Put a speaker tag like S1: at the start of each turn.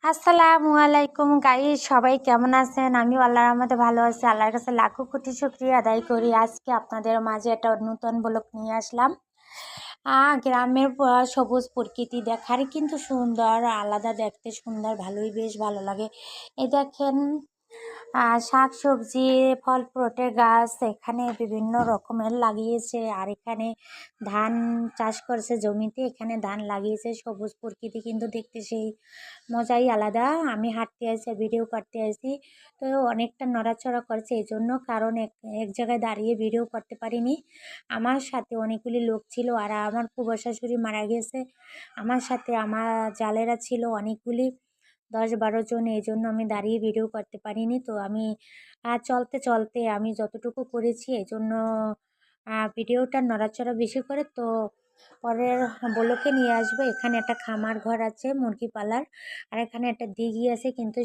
S1: আসসালামু আলাইকুম গাইস, সবাই কেমন আছেন? আমিও আল্লাহর রহমতে ভালো আছি। আল্লাহর কাছে লাখো কোটি শুকরিয়া আদায় করি। আজকে আপনাদের মাঝে একটা নতুন ব্লগ নিয়ে আসলাম। গ্রামের সবুজ প্রকৃতি দেখার কিন্তু সুন্দর, আলাদা দেখতে সুন্দর, বেশ ভালো লাগে। এই দেখেন শাক সবজি ফল ফ্রুটের গাছ এখানে বিভিন্ন রকমের লাগিয়েছে। আর এখানে ধান চাষ করছে জমিতে, এখানে ধান লাগিয়েছে। সবুজ প্রকৃতি কিন্তু দেখতে সেই মজাই আলাদা। আমি হাঁটতে আসি, ভিডিও করতে আসি, তো অনেকটা নড়াচড়া করছে এই জন্য, কারণ এক এক জায়গায় দাঁড়িয়ে ভিডিও করতে পারিনি। আমার সাথে অনেকগুলি লোক ছিল, আর আমার ফুফা শাশুড়ি মারা গেছে। আমার সাথে আমার জালেরা ছিল অনেকগুলি, 10-12 জন। এই জন্য আমি দাঁড়িয়ে ভিডিও করতে পারিনি। তো আমি চলতে চলতে আমি যতটুকু করেছি, এই জন্য ভিডিওটা নড়াচড়া বেশি করে। তো পরের ব্লকে নিয়ে আসবো। এখানে একটা খামার ঘর আছে মুরগি পালার, আর এখানে একটা দিঘি আছে, কিন্তু